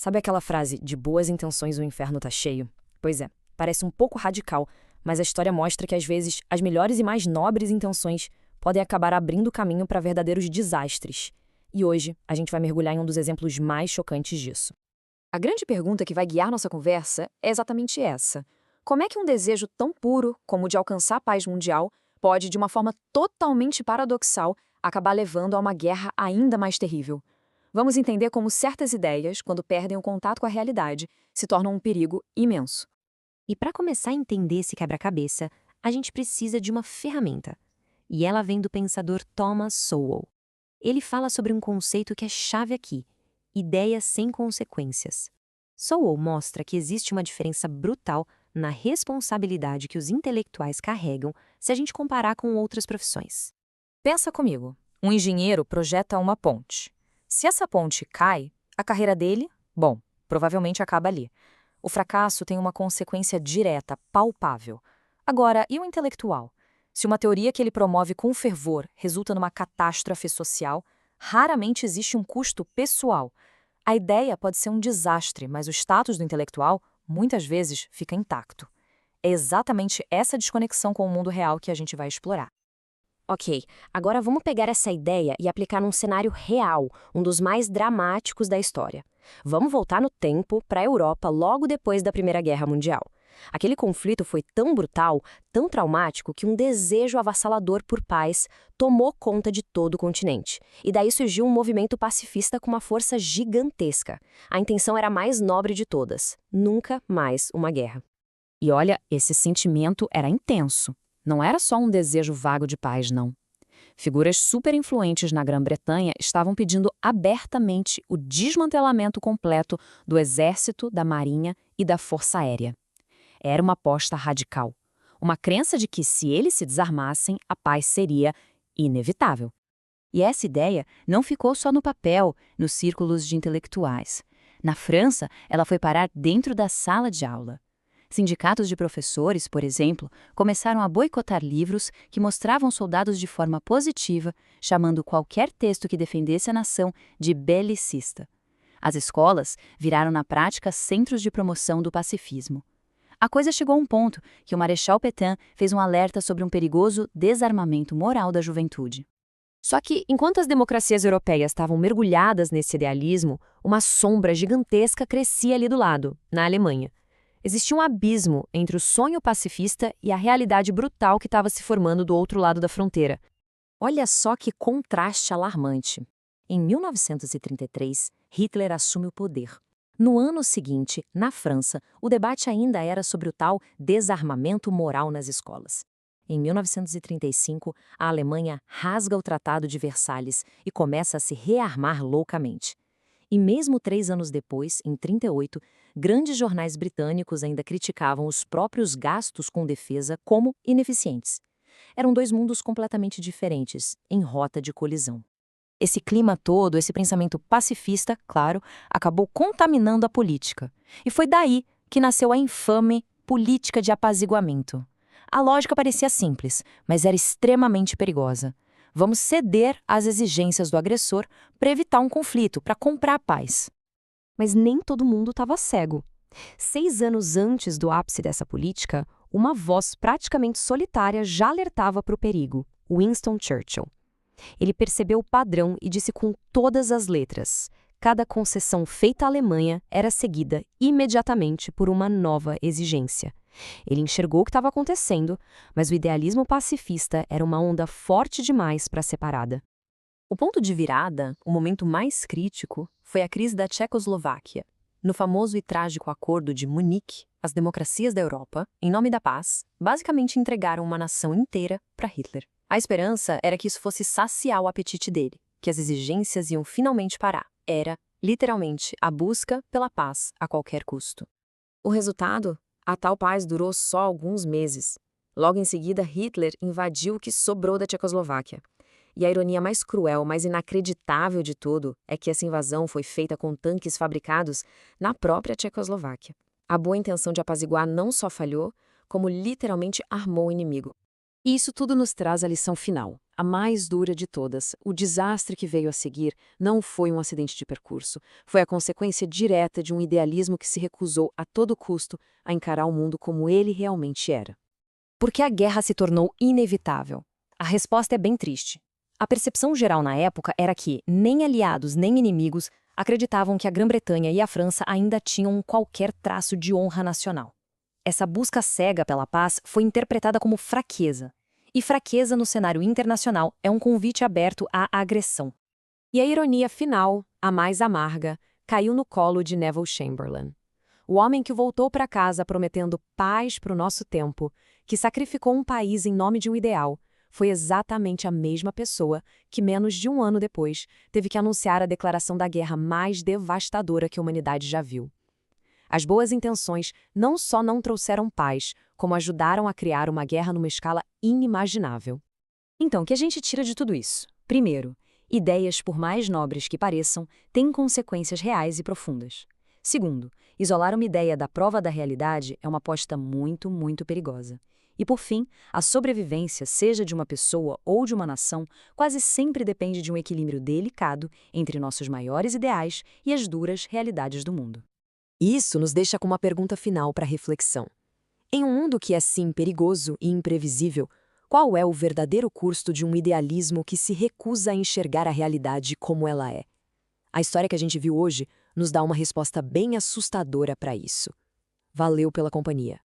Sabe aquela frase, de boas intenções o inferno tá cheio? Pois é, parece um pouco radical, mas a história mostra que às vezes as melhores e mais nobres intenções podem acabar abrindo caminho para verdadeiros desastres. E hoje a gente vai mergulhar em um dos exemplos mais chocantes disso. A grande pergunta que vai guiar nossa conversa é exatamente essa. Como é que um desejo tão puro como o de alcançar a paz mundial pode, de uma forma totalmente paradoxal, acabar levando a uma guerra ainda mais terrível? Vamos entender como certas ideias, quando perdem o contato com a realidade, se tornam um perigo imenso. E para começar a entender esse quebra-cabeça, a gente precisa de uma ferramenta. E ela vem do pensador Thomas Sowell. Ele fala sobre um conceito que é chave aqui: ideias sem consequências. Sowell mostra que existe uma diferença brutal na responsabilidade que os intelectuais carregam se a gente comparar com outras profissões. Pensa comigo, um engenheiro projeta uma ponte. Se essa ponte cai, a carreira dele, bom, provavelmente acaba ali. O fracasso tem uma consequência direta, palpável. Agora, e o intelectual? Se uma teoria que ele promove com fervor resulta numa catástrofe social, raramente existe um custo pessoal. A ideia pode ser um desastre, mas o status do intelectual, muitas vezes, fica intacto. É exatamente essa desconexão com o mundo real que a gente vai explorar. Ok, agora vamos pegar essa ideia e aplicar num cenário real, um dos mais dramáticos da história. Vamos voltar no tempo para a Europa logo depois da Primeira Guerra Mundial. Aquele conflito foi tão brutal, tão traumático, que um desejo avassalador por paz tomou conta de todo o continente. E daí surgiu um movimento pacifista com uma força gigantesca. A intenção era a mais nobre de todas: nunca mais uma guerra. E olha, esse sentimento era intenso. Não era só um desejo vago de paz, não. Figuras super influentes na Grã-Bretanha estavam pedindo abertamente o desmantelamento completo do exército, da marinha e da força aérea. Era uma aposta radical. Uma crença de que, se eles se desarmassem, a paz seria inevitável. E essa ideia não ficou só no papel, nos círculos de intelectuais. Na França, ela foi parar dentro da sala de aula. Sindicatos de professores, por exemplo, começaram a boicotar livros que mostravam soldados de forma positiva, chamando qualquer texto que defendesse a nação de belicista. As escolas viraram na prática centros de promoção do pacifismo. A coisa chegou a um ponto que o Marechal Pétain fez um alerta sobre um perigoso desarmamento moral da juventude. Só que, enquanto as democracias europeias estavam mergulhadas nesse idealismo, uma sombra gigantesca crescia ali do lado, na Alemanha. Existia um abismo entre o sonho pacifista e a realidade brutal que estava se formando do outro lado da fronteira. Olha só que contraste alarmante. Em 1933, Hitler assume o poder. No ano seguinte, na França, o debate ainda era sobre o tal desarmamento moral nas escolas. Em 1935, a Alemanha rasga o Tratado de Versalhes e começa a se rearmar loucamente. E mesmo 3 anos depois, em 1938, grandes jornais britânicos ainda criticavam os próprios gastos com defesa como ineficientes. Eram dois mundos completamente diferentes, em rota de colisão. Esse clima todo, esse pensamento pacifista, claro, acabou contaminando a política. E foi daí que nasceu a infame política de apaziguamento. A lógica parecia simples, mas era extremamente perigosa. Vamos ceder às exigências do agressor para evitar um conflito, para comprar a paz. Mas nem todo mundo estava cego. 6 anos antes do ápice dessa política, uma voz praticamente solitária já alertava para o perigo: Winston Churchill. Ele percebeu o padrão e disse com todas as letras: cada concessão feita à Alemanha era seguida imediatamente por uma nova exigência. Ele enxergou o que estava acontecendo, mas o idealismo pacifista era uma onda forte demais para ser parada. O ponto de virada, o momento mais crítico, foi a crise da Tchecoslováquia. No famoso e trágico Acordo de Munique, as democracias da Europa, em nome da paz, basicamente entregaram uma nação inteira para Hitler. A esperança era que isso fosse saciar o apetite dele, que as exigências iam finalmente parar. Era, literalmente, a busca pela paz a qualquer custo. O resultado? A tal paz durou só alguns meses. Logo em seguida, Hitler invadiu o que sobrou da Tchecoslováquia. E a ironia mais cruel, mais inacreditável de tudo, é que essa invasão foi feita com tanques fabricados na própria Tchecoslováquia. A boa intenção de apaziguar não só falhou, como literalmente armou o inimigo. E isso tudo nos traz a lição final, a mais dura de todas. O desastre que veio a seguir não foi um acidente de percurso, foi a consequência direta de um idealismo que se recusou a todo custo a encarar o mundo como ele realmente era. Por que a guerra se tornou inevitável? A resposta é bem triste. A percepção geral na época era que nem aliados nem inimigos acreditavam que a Grã-Bretanha e a França ainda tinham qualquer traço de honra nacional. Essa busca cega pela paz foi interpretada como fraqueza. E fraqueza no cenário internacional é um convite aberto à agressão. E a ironia final, a mais amarga, caiu no colo de Neville Chamberlain. O homem que voltou para casa prometendo paz para o nosso tempo, que sacrificou um país em nome de um ideal, foi exatamente a mesma pessoa que, menos de um ano depois, teve que anunciar a declaração da guerra mais devastadora que a humanidade já viu. As boas intenções não só não trouxeram paz, como ajudaram a criar uma guerra numa escala inimaginável. Então, o que a gente tira de tudo isso? Primeiro, ideias, por mais nobres que pareçam, têm consequências reais e profundas. Segundo, isolar uma ideia da prova da realidade é uma aposta muito, muito perigosa. E por fim, a sobrevivência, seja de uma pessoa ou de uma nação, quase sempre depende de um equilíbrio delicado entre nossos maiores ideais e as duras realidades do mundo. Isso nos deixa com uma pergunta final para reflexão. Em um mundo que é sim perigoso e imprevisível, qual é o verdadeiro custo de um idealismo que se recusa a enxergar a realidade como ela é? A história que a gente viu hoje nos dá uma resposta bem assustadora para isso. Valeu pela companhia.